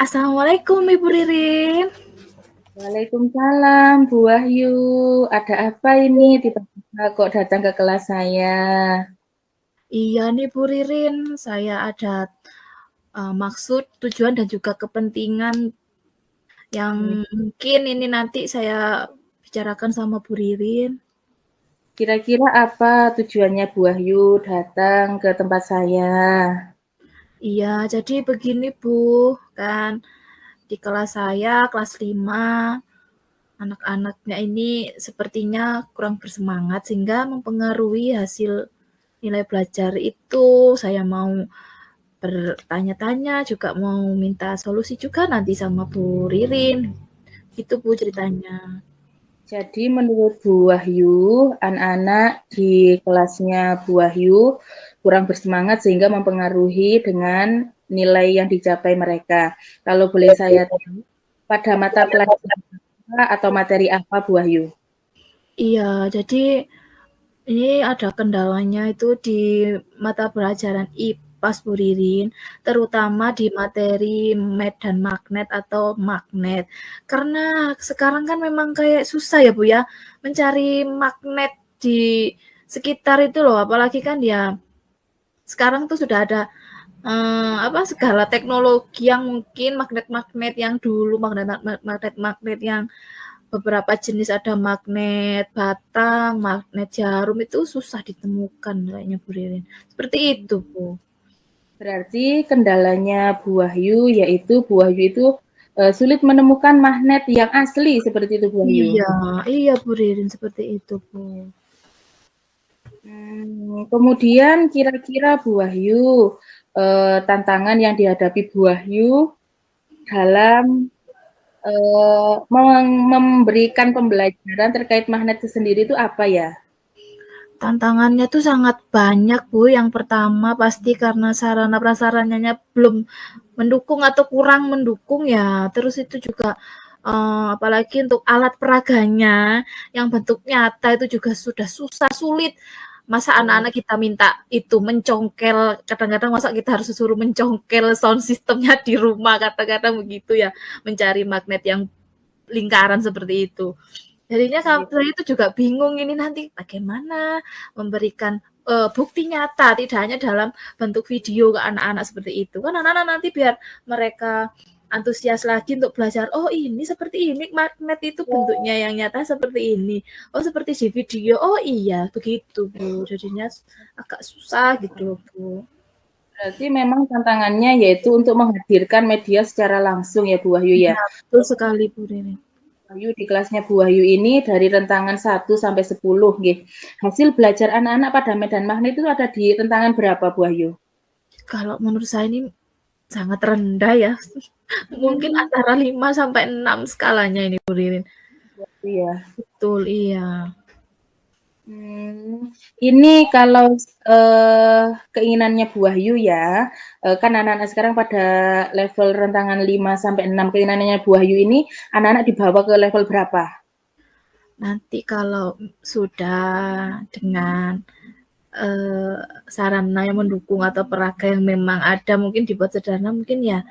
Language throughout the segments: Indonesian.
Assalamualaikum Ibu Ririn. Waalaikumsalam, Bu Wahyu. Ada apa ini? Tiba-tiba kok datang ke kelas saya? Iya nih Bu Ririn, saya ada maksud, tujuan dan juga kepentingan yang Hmm, mungkin ini nanti saya bicarakan sama Bu Ririn. Kira-kira apa tujuannya Bu Wahyu datang ke tempat saya? Iya, jadi begini Bu, kan di kelas saya, kelas 5, anak-anaknya ini sepertinya kurang bersemangat sehingga mempengaruhi hasil nilai belajar itu. Saya mau bertanya-tanya, juga mau minta solusi juga nanti sama Bu Ririn. Gitu Bu ceritanya. Jadi menurut Bu Wahyu, anak-anak di kelasnya Bu Wahyu kurang bersemangat sehingga mempengaruhi dengan nilai yang dicapai mereka. Kalau boleh saya tahu, pada mata pelajaran apa atau materi apa Bu Wahyu? Iya, jadi ini ada kendalanya itu di mata pelajaran IPAS Bu Ririn, terutama di materi medan magnet atau magnet. Karena sekarang kan memang kayak susah ya Bu ya, mencari magnet di sekitar itu loh, apalagi kan ya sekarang tuh sudah ada segala teknologi yang mungkin magnet-magnet yang dulu magnet-magnet yang beberapa jenis ada magnet batang, magnet jarum itu susah ditemukan kayaknya Bu Ririn. Seperti itu Bu. Berarti kendalanya Bu Wahyu yaitu Bu Wahyu itu sulit menemukan magnet yang asli seperti itu Bu Wahyu. Iya, iya Bu Ririn seperti itu Bu. Kemudian kira-kira Bu Wahyu tantangan yang dihadapi Bu Wahyu dalam memberikan pembelajaran terkait magnet itu sendiri itu apa ya? Tantangannya tuh sangat banyak Bu. Yang pertama pasti karena sarana prasarananya belum mendukung atau kurang mendukung ya. Terus itu juga apalagi untuk alat peraganya yang bentuk nyata itu juga sudah susah sulit. Masa anak-anak kita minta itu mencongkel, kadang-kadang masa kita harus suruh mencongkel sound systemnya di rumah, kadang-kadang begitu ya, mencari magnet yang lingkaran seperti itu. Jadinya saya itu juga bingung ini nanti bagaimana memberikan bukti nyata, tidak hanya dalam bentuk video ke anak-anak seperti itu. Kan anak-anak nanti biar mereka antusias lagi untuk belajar, oh ini seperti ini, magnet itu bentuknya yang nyata seperti ini. Oh seperti di video, oh iya begitu Bu. Jadinya agak susah gitu Bu. Berarti memang tantangannya yaitu untuk menghadirkan media secara langsung ya Bu Wahyu ya. Iya, betul sekali Bu Rini. Wahyu di kelasnya Bu Wahyu ini dari rentangan 1 sampai 10 nggih. Hasil belajar anak-anak pada medan magnet itu ada di rentangan berapa Bu Wahyu? Kalau menurut saya ini sangat rendah ya. Mungkin antara 5 sampai 6 skalanya ini Bu Ririn. Iya. Betul, iya. Ini kalau keinginannya Bu Wahyu ya, kan anak-anak sekarang pada level rentangan 5 sampai 6, keinginannya Bu Wahyu ini anak-anak dibawa ke level berapa? Nanti kalau sudah dengan eh, sarana yang mendukung atau peraga yang memang ada mungkin dibuat sederhana mungkin ya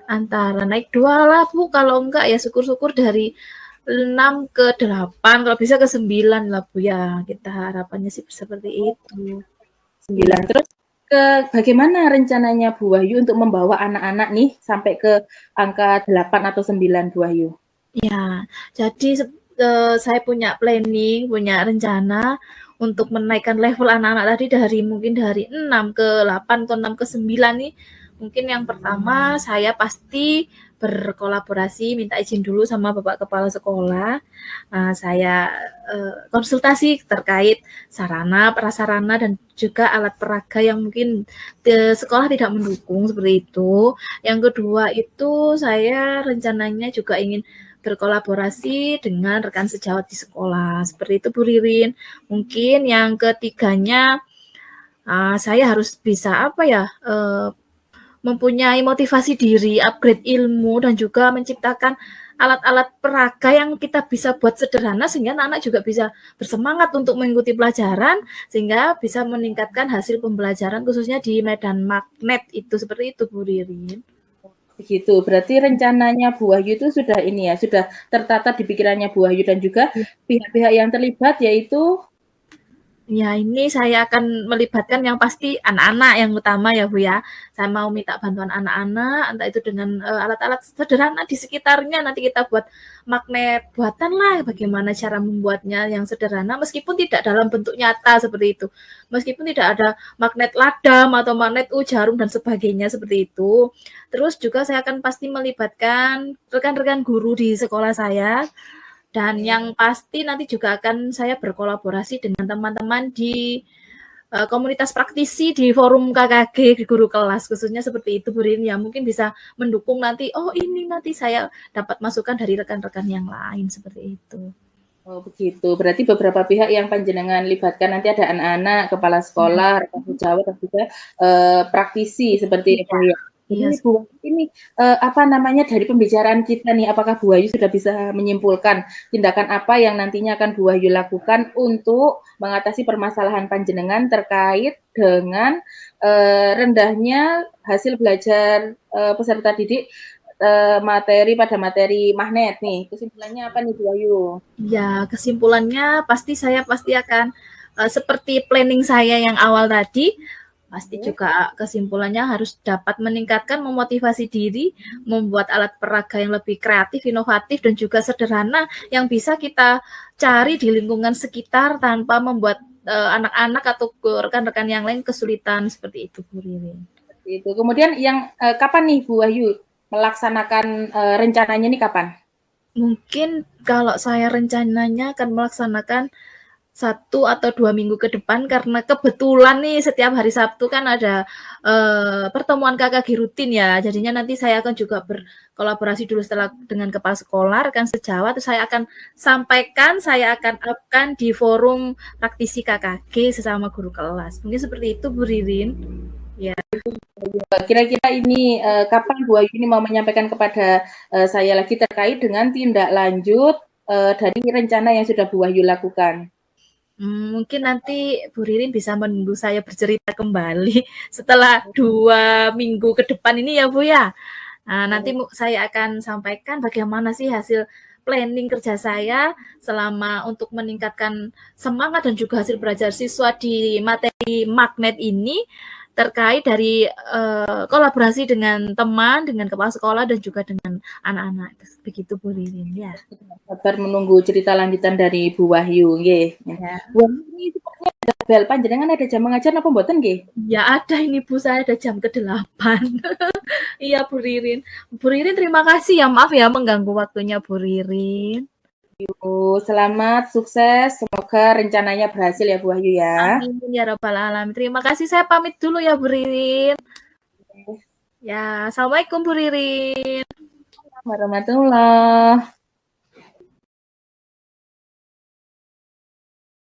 antara naik 2 lah Bu, kalau enggak ya syukur-syukur dari 6 ke 8, kalau bisa ke 9 lah Bu ya. Kita harapannya sih seperti itu. 9. Terus bagaimana rencananya Bu Wahyu untuk membawa anak-anak nih sampai ke angka 8 atau 9 Bu Wahyu? Ya, jadi saya punya planning, punya rencana untuk menaikkan level anak-anak tadi dari mungkin dari 6 ke 8 atau 6 ke 9 nih. Mungkin yang pertama saya pasti berkolaborasi, minta izin dulu sama Bapak Kepala Sekolah. Saya konsultasi terkait sarana, prasarana, dan juga alat peraga yang mungkin sekolah tidak mendukung seperti itu. Yang kedua itu saya rencananya juga ingin berkolaborasi dengan rekan sejawat di sekolah. Seperti itu Bu Ririn. Mungkin yang ketiganya saya harus bisa mempunyai motivasi diri, upgrade ilmu dan juga menciptakan alat-alat peraga yang kita bisa buat sederhana sehingga anak-anak juga bisa bersemangat untuk mengikuti pelajaran sehingga bisa meningkatkan hasil pembelajaran khususnya di medan magnet itu seperti itu Bu Ririn. Begitu, berarti rencananya Bu Wahyu itu sudah ini ya, sudah tertata di pikirannya Bu Wahyu dan juga pihak-pihak yang terlibat yaitu Ya, ini saya akan melibatkan yang pasti anak-anak yang utama ya, Bu, ya. Saya mau minta bantuan anak-anak, entah itu dengan, alat-alat sederhana di sekitarnya, nanti kita buat magnet buatan lah, bagaimana cara membuatnya yang sederhana, meskipun tidak dalam bentuk nyata seperti itu. Meskipun tidak ada magnet ladam atau magnet jarum dan sebagainya seperti itu. Terus juga saya akan pasti melibatkan rekan-rekan guru di sekolah saya, dan yang pasti nanti juga akan saya berkolaborasi dengan teman-teman di komunitas praktisi di forum KKG di guru kelas, khususnya seperti itu Bu Rin, ya mungkin bisa mendukung nanti, oh ini nanti saya dapat masukan dari rekan-rekan yang lain, seperti itu. oh begitu, berarti beberapa pihak yang panjenengan libatkan nanti ada anak-anak, kepala sekolah, rekan sejawat dan juga praktisi seperti itu ya. Jadi Iya. Bu, ini apa namanya dari pembicaraan kita nih, apakah Bu Wahyu sudah bisa menyimpulkan tindakan apa yang nantinya akan Bu Wahyu lakukan untuk mengatasi permasalahan panjenengan terkait dengan rendahnya hasil belajar peserta didik materi pada materi magnet nih. Kesimpulannya apa nih Bu Wahyu? Ya, kesimpulannya saya pasti akan seperti planning saya yang awal tadi, pasti juga kesimpulannya harus dapat meningkatkan, memotivasi diri, membuat alat peraga yang lebih kreatif, inovatif, dan juga sederhana yang bisa kita cari di lingkungan sekitar tanpa membuat anak-anak atau rekan-rekan yang lain kesulitan, seperti itu Bu Ririn. Itu. Kemudian yang kapan nih Bu Wahyu melaksanakan rencananya nih kapan? Mungkin kalau saya rencananya akan melaksanakan 1 atau 2 minggu ke depan, karena kebetulan nih setiap hari Sabtu kan ada pertemuan KKG rutin ya. Jadinya nanti saya akan juga berkolaborasi dulu setelah dengan kepala sekolah, rekan sejawat, terus saya akan sampaikan, saya akan di forum praktisi KKG sesama guru kelas. Mungkin seperti itu Bu Ririn. Ya. Kira-kira ini kapan Bu Ayu ini mau menyampaikan kepada saya lagi terkait dengan tindak lanjut dari rencana yang sudah Bu Wahyu lakukan? Mungkin nanti Bu Ririn bisa menunggu saya bercerita kembali setelah 2 minggu ke depan ini ya Bu ya. Nah, nanti saya akan sampaikan bagaimana sih hasil planning kerja saya selama untuk meningkatkan semangat dan juga hasil belajar siswa di materi magnet ini, terkait dari kolaborasi dengan teman, dengan kepala sekolah, dan juga dengan anak-anak. Begitu Bu Ririn ya. Sabar menunggu cerita lanjutan dari Bu Wahyu nggih. Ya. Bu Wahyu ini sepertinya ada bel panjenengan ada jam mengajar napa mboten nggih? Ya ada ini Bu, saya ada jam ke-8. Iya Bu Ririn. Bu Ririn terima kasih ya, maaf ya mengganggu waktunya Bu Ririn. Selamat, sukses, semoga rencananya berhasil ya Bu Wahyu ya. Amin ya rabbal alamin. Terima kasih, saya pamit dulu ya Bu Ririn. Ya, assalamualaikum Bu Ririn. Warahmatullahi